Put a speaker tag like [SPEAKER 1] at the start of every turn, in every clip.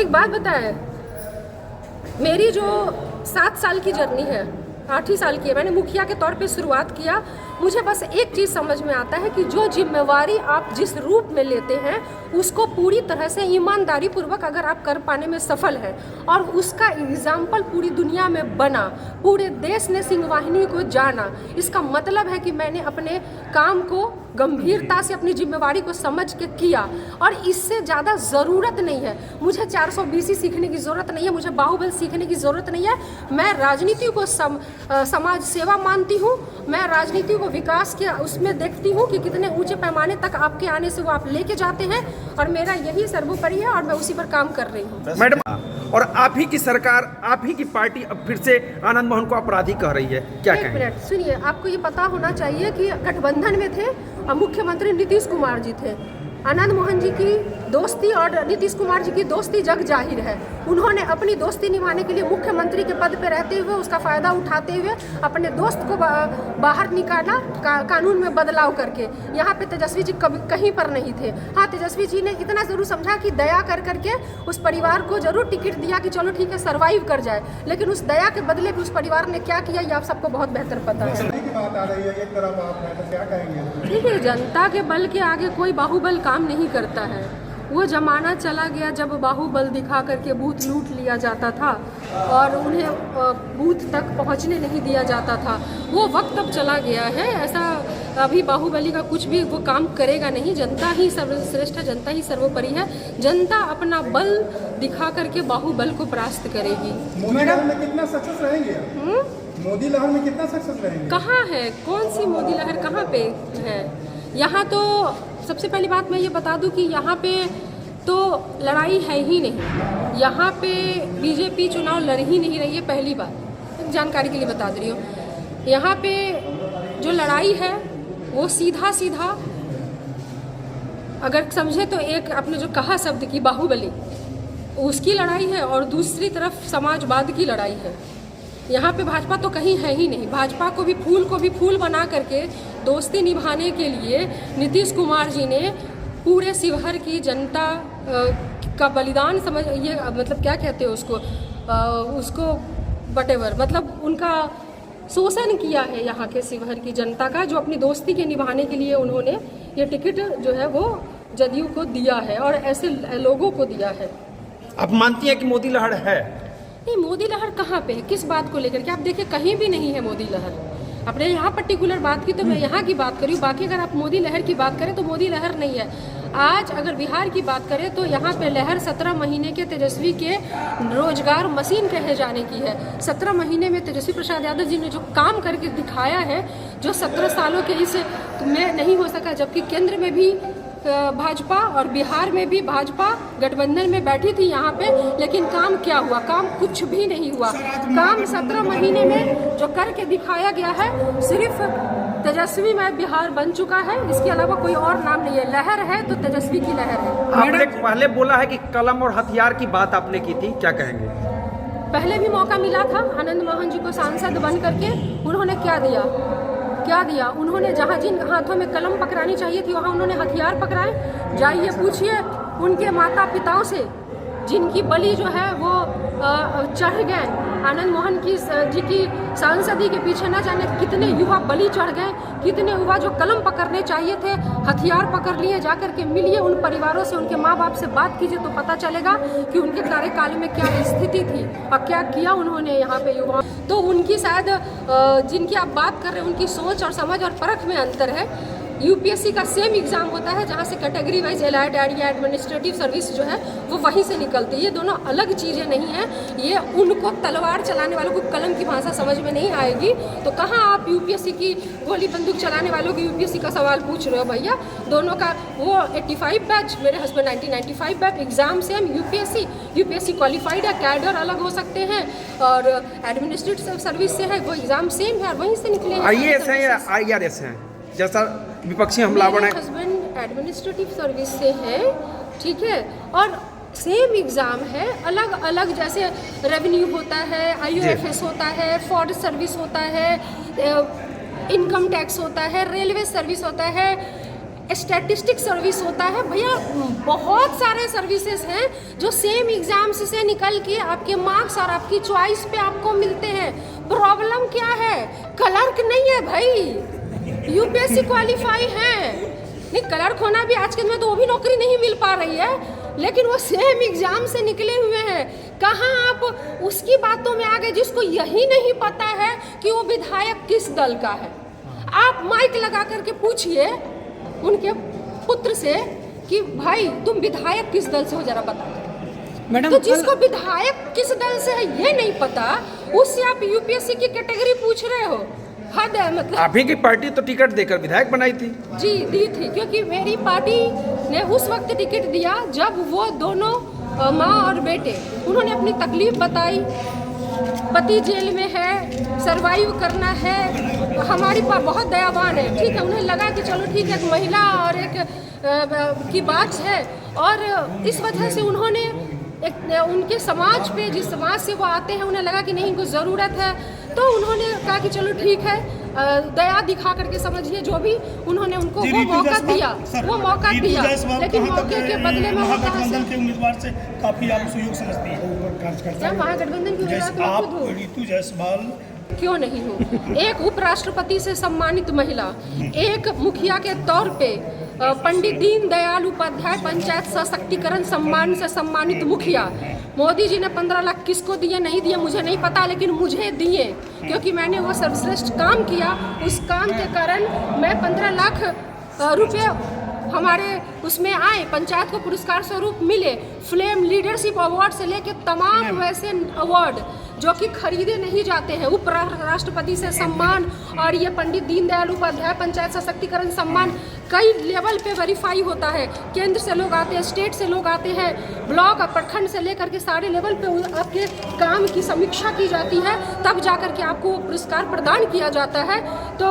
[SPEAKER 1] एक बात बताएं, मेरी जो 7 साल की जर्नी है, 8 ही साल की है, मैंने मुखिया के तौर पे शुरुआत किया। मुझे बस एक चीज़ समझ में आता है कि जो जिम्मेवारी आप जिस रूप में लेते हैं उसको पूरी तरह से ईमानदारी पूर्वक अगर आप कर पाने में सफल हैं और उसका एग्जाम्पल पूरी दुनिया में बना, पूरे देश ने सिंहवाहिनी को जाना, इसका मतलब है कि मैंने अपने काम को गंभीरता से अपनी जिम्मेवारी को समझ के किया। और इससे ज़्यादा ज़रूरत नहीं है मुझे 420 सीखने की ज़रूरत नहीं है, मुझे बाहुबल सीखने की ज़रूरत नहीं है। मैं राजनीति को समाज सेवा मानती हूँ, मैं राजनीति को विकास के उसमें देखती हूँ कि कितने ऊंचे पैमाने तक आपके आने से वो आप लेके जाते हैं, और मेरा यही सर्वोपरि है और मैं उसी पर काम कर रही हूँ।
[SPEAKER 2] मैडम, और आप ही की सरकार, आप ही की पार्टी अब फिर से आनंद मोहन को अपराधी कह रही है, क्या कहें?
[SPEAKER 1] 1 मिनट सुनिए, आपको ये पता होना चाहिए कि गठबंधन में थे और मुख्यमंत्री नीतीश कुमार जी थे। आनंद मोहन जी की दोस्ती और नीतीश कुमार जी की दोस्ती जग जाहिर है। उन्होंने अपनी दोस्ती निभाने के लिए मुख्यमंत्री के पद पर रहते हुए उसका फ़ायदा उठाते हुए अपने दोस्त को बाहर निकाला, कानून में बदलाव करके। यहाँ पे तेजस्वी जी कभी कहीं पर नहीं थे। हाँ, तेजस्वी जी ने इतना ज़रूर समझा कि दया कर करके उस परिवार को ज़रूर टिकट दिया कि चलो ठीक है सर्वाइव कर जाए, लेकिन उस दया के बदले भी उस परिवार ने क्या किया ये आप सबको बहुत बेहतर पता है। देखिए, जनता के बल के आगे कोई बाहुबल काम नहीं करता है। वो जमाना चला गया जब बाहुबल दिखा करके बूथ लूट लिया जाता था और उन्हें बूथ तक पहुंचने नहीं दिया जाता था। वो वक्त अब चला गया है। ऐसा अभी बाहुबली का कुछ भी वो काम करेगा नहीं। जनता ही सर्वश्रेष्ठ है, जनता ही सर्वोपरि है। जनता अपना बल दिखा करके बाहुबल को परास्त करेगी।
[SPEAKER 3] मोदी लहर में कितना सक्सेस रहेंगे? मोदी लहर में कितना सक्सेस रहेंगे?
[SPEAKER 1] कहाँ है, कौन सी मोदी लहर कहाँ पे है? यहाँ तो सबसे पहली बात मैं ये बता दूं कि यहाँ पे तो लड़ाई है ही नहीं। यहाँ पे बीजेपी चुनाव लड़ ही नहीं रही है। पहली बात जानकारी के लिए बता दे रही हूँ, यहाँ पे जो लड़ाई है वो सीधा सीधा अगर समझे तो एक आपने जो कहा शब्द की बाहुबली, उसकी लड़ाई है और दूसरी तरफ समाजवाद की लड़ाई है। यहाँ पे भाजपा तो कहीं है ही नहीं। भाजपा को भी फूल बना करके दोस्ती निभाने के लिए नीतीश कुमार जी ने पूरे शिवहर की जनता का बलिदान समझ, ये मतलब क्या कहते हैं उसको वटेवर, मतलब उनका शोषण किया है यहाँ के शिवहर की जनता का, जो अपनी दोस्ती के निभाने के लिए उन्होंने ये टिकट जो है वो जदयू को दिया है और ऐसे लोगों को दिया है।
[SPEAKER 2] आप मानती हैं कि मोदी लहर है?
[SPEAKER 1] नहीं, मोदी लहर कहाँ पे है, किस बात को लेकर के? आप देखिए कहीं भी नहीं है मोदी लहर। आपने यहाँ पर्टिकुलर बात की तो मैं यहाँ की बात करी हूँ, बाकी अगर आप मोदी लहर की बात करें तो मोदी लहर नहीं है। आज अगर बिहार की बात करें तो यहाँ पे लहर 17 महीने के तेजस्वी के रोजगार मशीन कहे जाने की है। 17 महीने में तेजस्वी प्रसाद यादव जी ने जो काम करके दिखाया है, जो 17 सालों के इस में नहीं हो सका, जबकि केंद्र में भी भाजपा और बिहार में भी भाजपा गठबंधन में बैठी थी यहाँ पे, लेकिन काम क्या हुआ? काम कुछ भी नहीं हुआ। काम 17 महीने में जो करके दिखाया गया है, सिर्फ तेजस्वी में बिहार बन चुका है, इसके अलावा कोई और नाम नहीं है। लहर है तो तेजस्वी की लहर है।
[SPEAKER 2] आपने पहले बोला है कि कलम और हथियार की बात आपने की थी, क्या कहेंगे?
[SPEAKER 1] पहले भी मौका मिला था आनंद मोहन जी को सांसद बन करके, उन्होंने क्या दिया? उन्होंने जहाँ जिन हाथों में कलम पकड़ानी चाहिए थी वहाँ उन्होंने हथियार पकड़ाए। जाइए पूछिए उनके माता पिताओं से, जिनकी बलि जो है वो चढ़ गए। आनंद मोहन जी की सांसदी के पीछे न जाने कितने युवा बलि चढ़ गए, कितने युवा जो कलम पकड़ने चाहिए थे हथियार पकड़ लिए। जाकर के मिलिए उन परिवारों से, उनके माँ बाप से बात कीजिए तो पता चलेगा कि उनके कार्यकाल में क्या स्थिति थी और क्या किया उन्होंने यहाँ पे युवा। तो उनकी शायद जिनकी आप बात कर रहे हैं उनकी सोच और समझ और परख में अंतर है। यूपीएससी का सेम एग्जाम होता है जहाँ से कैटेगरी वाइज एलाइड या एडमिनिस्ट्रेटिव सर्विस जो है वो वहीं से निकलती है। ये दोनों अलग चीज़ें नहीं हैं। ये उनको तलवार चलाने वालों को कलम की भाषा समझ में नहीं आएगी तो कहाँ आप यूपीएससी की गोली बंदूक चलाने वालों की यूपीएससी का सवाल पूछ रहे हो भैया? दोनों का वो 85 बैच, मेरे husband 1995 batch, exam same. UPSC qualified है, कैडर अलग हो सकते हैं और एडमिनिस्ट्रेटिव सर्विस से है वो एग्जाम सेम है, वहीं से निकले।
[SPEAKER 2] आईएएस है या आईआरएस है जैसा विपक्षी हमलावर है?
[SPEAKER 1] हस्बैंड एडमिनिस्ट्रेटिव सर्विस से है, ठीक है, और सेम एग्ज़ाम है, अलग अलग जैसे रेवेन्यू होता है, आईओएफएस होता है, फॉरेस्ट सर्विस होता है, इनकम टैक्स होता है, रेलवे सर्विस होता है, स्टैटिस्टिक सर्विस होता है भैया, बहुत सारे सर्विसेज हैं जो सेम एग्जाम्स से निकल के आपके मार्क्स और आपकी चॉइस पे आपको मिलते हैं। प्रॉब्लम क्या है? क्लर्क नहीं है भाई, यूपीएससी क्वालिफाई है। नहीं, क्लर्क होना भी आज के दिन में तो वो भी नौकरी नहीं मिल पा रही है, लेकिन वो सेम एग्जाम से निकले हुए हैं। कहाँ आप उसकी बातों में आ गए जिसको यही नहीं पता है कि वो विधायक किस दल का है। आप माइक लगा करके पूछिए उनके पुत्र से कि भाई तुम विधायक किस दल से हो, जरा बता।
[SPEAKER 4] मैडम,
[SPEAKER 1] तो जिसको विधायक किस दल से है ये नहीं पता, उससे आप यूपीएससी की कैटेगरी पूछ रहे हो। हद है मतलब।
[SPEAKER 2] आप ही की पार्टी तो टिकट देकर विधायक बनाई थी।
[SPEAKER 1] जी दी थी, क्योंकि मेरी पार्टी ने उस वक्त टिकट दिया जब वो दोनों माँ और बेटे, उन्होंने अपनी तकलीफ बताई, पति जेल में है, सरवाइव करना है। हमारी बहुत दयावान है, ठीक है, उन्हें लगा कि चलो ठीक है, एक महिला और एक की बात है, और इस वजह से उन्होंने उनके समाज पे, जिस समाज से वो आते हैं, उन्हें लगा कि नहीं कुछ ज़रूरत है, तो उन्होंने कहा कि चलो ठीक है, दया दिखा करके समझिए जो भी, उन्होंने उनको वो मौका दिया, लेकिन मौके के बदले में
[SPEAKER 5] महागठबंधन के उम्मीदवार से काफी आप सुयोग समझती है।
[SPEAKER 1] महागठबंधन की उम्मीदवार
[SPEAKER 5] ऋतु जायसवाल
[SPEAKER 1] क्यों नहीं हो? एक उपराष्ट्रपति से सम्मानित महिला, एक मुखिया के तौर पे पंडित दीनदयाल उपाध्याय पंचायत सशक्तिकरण सम्मान से सम्मानित मुखिया। मोदी जी ने 15 लाख किसको दिए नहीं दिए मुझे नहीं पता, लेकिन मुझे दिए, क्योंकि मैंने वो सर्वश्रेष्ठ काम किया। उस काम के कारण मैं 15 लाख रुपये हमारे उसमें आए, पंचायत को पुरस्कार स्वरूप मिले। फ्लेम लीडरशिप अवार्ड से लेके तमाम वैसे अवार्ड जो कि खरीदे नहीं जाते हैं, उपराष्ट्रपति से सम्मान, और ये पंडित दीनदयाल उपाध्याय पंचायत सशक्तिकरण सम्मान कई लेवल पे वेरीफाई होता है। केंद्र से लोग आते हैं, स्टेट से लोग आते हैं, ब्लॉक और प्रखंड से लेकर के सारे लेवल पे आपके काम की समीक्षा की जाती है, तब जाकर के आपको पुरस्कार प्रदान किया जाता है। तो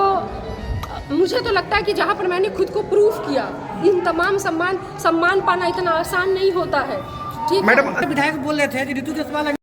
[SPEAKER 1] मुझे तो लगता है कि जहाँ पर मैंने खुद को प्रूफ किया, इन तमाम सम्मान पाना इतना आसान नहीं होता है। ठीक है,
[SPEAKER 4] विधायक बोल रहे थे कि ऋतु जायसवाल